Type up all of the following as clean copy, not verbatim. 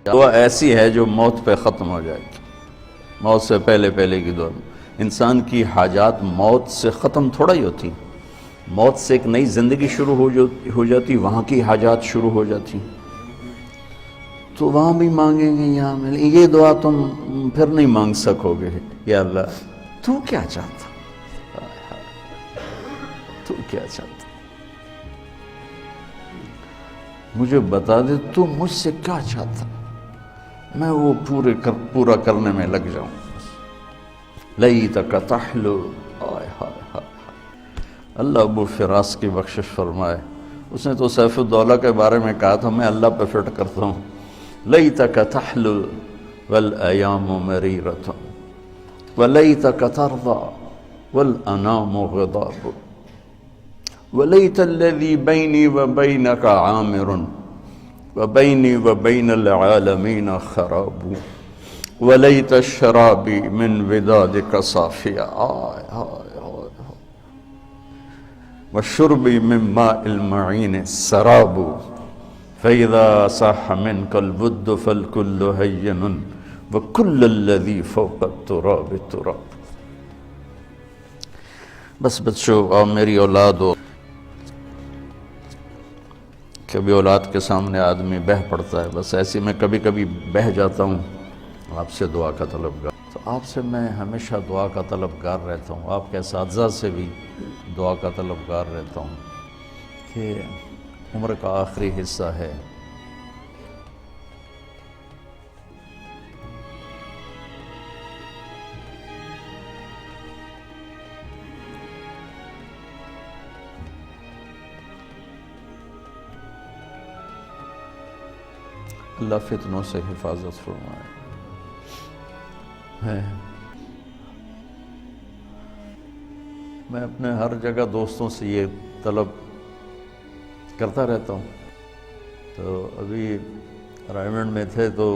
دعا ایسی ہے جو موت پہ ختم ہو جائے گی، موت سے پہلے پہلے کی دعا۔ انسان کی حاجات موت سے ختم تھوڑا ہی ہوتی، موت سے ایک نئی زندگی شروع ہو جاتی، وہاں کی حاجات شروع ہو جاتی، تو وہاں بھی مانگیں گے، یہاں ملے یہ دعا تم پھر نہیں مانگ سکو گے۔ یا اللہ تو کیا چاہتا، تو کیا چاہتا، مجھے بتا دے تو مجھ سے کیا چاہتا، میں وہ پورا کرنے میں لگ جاؤں۔ لیتک تحلو، آئے ہائے ہائے، اللہ ابو فراس کی بخشش فرمائے، اس نے تو سیف الدولہ کے بارے میں کہا تھا، میں اللہ پہ فٹ کرتا ہوں، لیتک تحلو والایام مریرۃ ولیتک ترضى والانام غضاب ولیت الذی بینی وبینک عامر وبینی وبین العالمین خراب ولیت الشرابی من ودادک صافیہ، آئے ہائے ہائے، والشربی من ماء المعین سراب فإذا صح منك الود فالكل هين وكل الذي فوق التراب تراب۔ بس بچوں اور میری اولاد ہو، کبھی اولاد کے سامنے آدمی بہہ پڑتا ہے، بس ایسی میں کبھی کبھی بہہ جاتا ہوں، آپ سے دعا کا طلبگار، تو آپ سے میں ہمیشہ دعا کا طلبگار رہتا ہوں، آپ کے اساتذہ سے بھی دعا کا طلبگار رہتا ہوں کہ عمر کا آخری حصہ ہے، اللہ فتنوں سے حفاظت فرمائے۔ میں اپنے ہر جگہ دوستوں سے یہ طلب کرتا رہتا ہوں، تو ابھی رائمنڈ میں تھے تو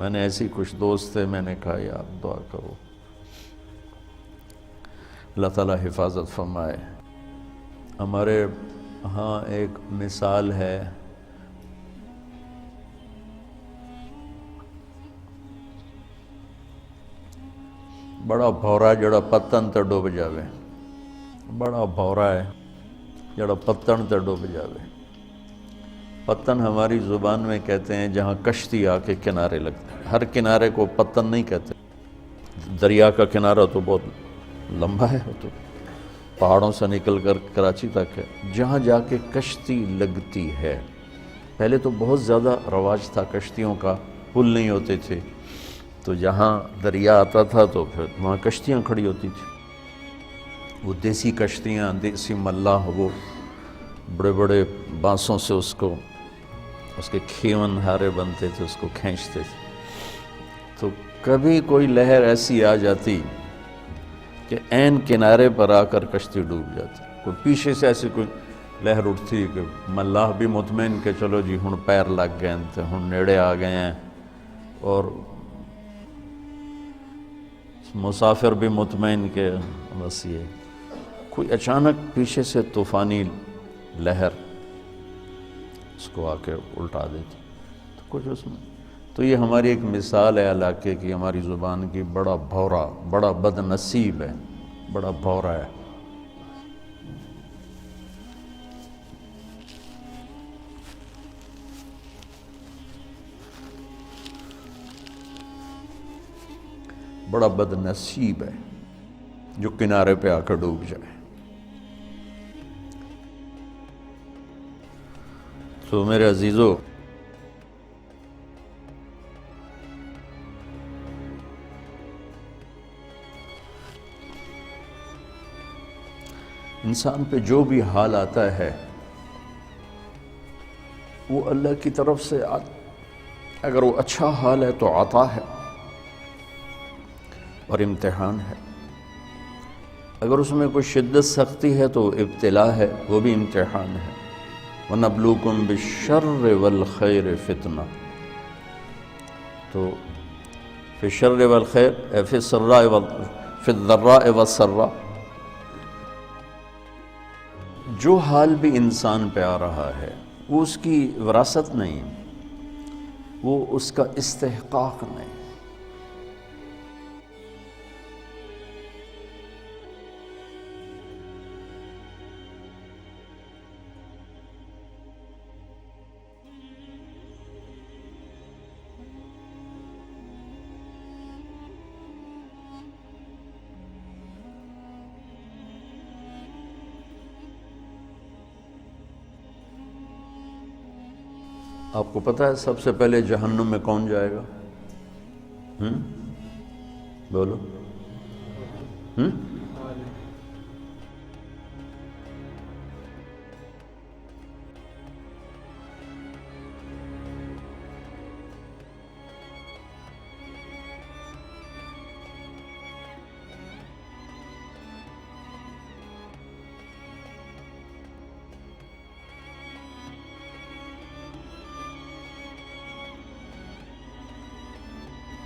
میں نے ایسی کچھ دوست تھے، میں نے کہا یار دعا کرو، اللہ تعالیٰ حفاظت فرمائے۔ ہمارے ہاں ایک مثال ہے، بڑا بھورا جڑا پتن تے ڈوب جاوے، بڑا بھورا ہے جڑا پتن تے ڈوب جاوے۔ پتن ہماری زبان میں کہتے ہیں جہاں کشتی آ کے کنارے لگتے ہیں، ہر کنارے کو پتن نہیں کہتے، دریا کا کنارہ تو بہت لمبا ہے، وہ تو پہاڑوں سے نکل کر کراچی تک ہے، جہاں جا کے کشتی لگتی ہے۔ پہلے تو بہت زیادہ رواج تھا کشتیوں کا، پل نہیں ہوتے تھے، تو جہاں دریا آتا تھا تو پھر وہاں کشتیاں کھڑی ہوتی تھیں، وہ دیسی کشتیاں، دیسی ملاح، وہ بڑے بڑے بانسوں سے اس کے کھیون ہارے بنتے تھے، اس کو کھینچتے تھے، تو کبھی کوئی لہر ایسی آ جاتی کہ عین کنارے پر آ کر کشتی ڈوب جاتی، کوئی پیچھے سے ایسی کوئی لہر اٹھتی کہ ملاح بھی مطمئن کہ چلو جی ہن پیر لگ گئے ہیں، ہن نیڑے آ گئے ہیں، اور مسافر بھی مطمئن کہ بس یہ، کوئی اچانک پیچھے سے طوفانی لہر اس کو آ کے الٹا دیتی، تو کچھ اس میں، تو یہ ہماری ایک مثال ہے علاقے کی، ہماری زبان کی، بڑا بھورا، بڑا بد نصیب ہے، بڑا بھورا ہے۔ بڑا بد نصیب ہے جو کنارے پہ آ کر ڈوب جائے۔ تو میرے عزیزو، انسان پہ جو بھی حال آتا ہے وہ اللہ کی طرف سے اگر وہ اچھا حال ہے تو عطا ہے اور امتحان ہے، اگر اس میں کوئی شدت سختی ہے تو ابتلا ہے، وہ بھی امتحان ہے۔ وَنَبْلُوكُمْ بِالشَّرِّ وَالْخَيْرِ فِتْنَةً، تو فی الشر والخیر، فی الضراء والسراء، جو حال بھی انسان پہ آ رہا ہے وہ اس کی وراثت نہیں، وہ اس کا استحقاق نہیں۔ آپ کو پتہ ہے سب سے پہلے جہنم میں کون جائے گا؟ بولو۔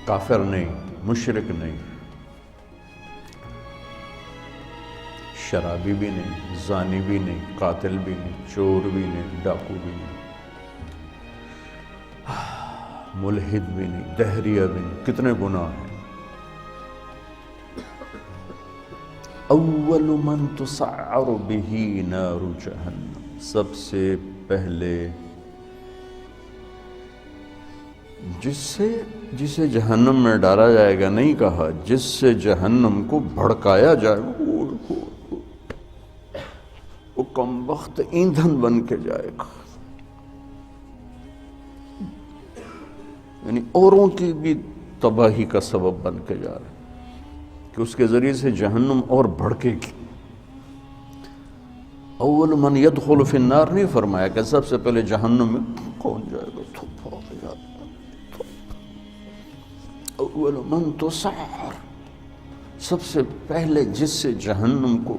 کافر نہیں، مشرک نہیں، شرابی بھی نہیں، زانی بھی نہیں، قاتل بھی نہیں، چور بھی نہیں، ڈاکو بھی نہیں، ملحد بھی نہیں، دہریہ بھی نہیں۔ کتنے گناہ ہیں۔ اول من تسعر به نار جہنم، سب سے پہلے جسے جہنم میں ڈالا جائے گا، نہیں کہا جس سے جہنم کو بھڑکایا جائے گا، وہ کمبخت ایندھن بن کے جائے گا، یعنی اوروں کی بھی تباہی کا سبب بن کے جا رہا ہے کہ اس کے ذریعے سے جہنم اور بھڑکے گی۔ اول من يدخل فی النار نہیں فرمایا کہ سب سے پہلے جہنم میں کون جائے گا۔ اول من تسعر، سب سے پہلے جس سے جہنم کو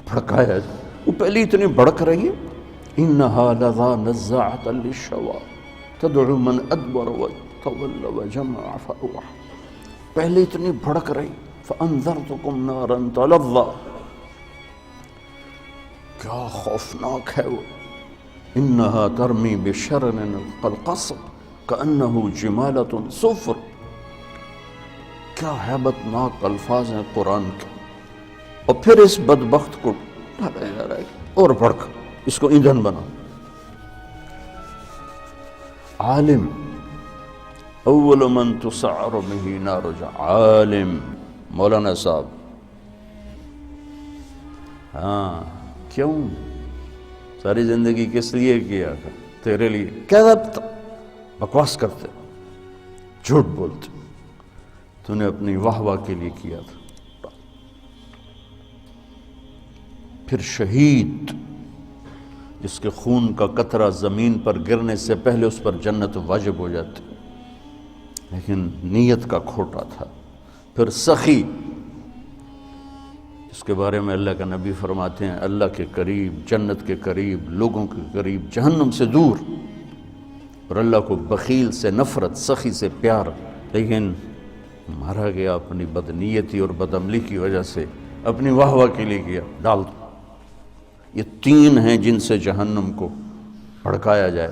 بھڑکایا جائے، وہ پہلے اتنی بھڑک رہی ہے۔ انہا لظی نزاعۃ للشوی تدعو من ادبر وتولى وجمع فاوعى، پہلے اتنی بھڑک رہی۔ فانذرتکم نارا تلظی، کیا خوفناک ہے وہ۔ انہا ترمی بشرر کالقصر کانہ جمالۃ صفر، کیا ہیبت ناک الفاظ ہیں قرآن کے۔ اور پھر اس بدبخت کو ڈالا جا رہا ہے اور بھڑک، اس کو ایندھن بنا۔ عالم، اول من تسعر به نار جہنم، عالم، مولانا صاحب۔ ہاں، کیوں؟ ساری زندگی کس لیے کیا تھا؟ تیرے لیے۔ کیا بکواس کرتے، جھوٹ بولتے، تو نے اپنی واہ واہ کے لیے کیا تھا۔ پھر شہید، جس کے خون کا قطرہ زمین پر گرنے سے پہلے اس پر جنت واجب ہو جاتی، لیکن نیت کا کھوٹا تھا۔ پھر سخی، جس کے بارے میں اللہ کا نبی فرماتے ہیں اللہ کے قریب، جنت کے قریب، لوگوں کے قریب، جہنم سے دور، اور اللہ کو بخیل سے نفرت، سخی سے پیار، لیکن مارا گیا اپنی بدنیتی اور بدعملی کی وجہ سے، اپنی واہ واہ کے لیے کیا، ڈال دو۔ یہ تین ہیں جن سے جہنم کو بھڑکایا جائے۔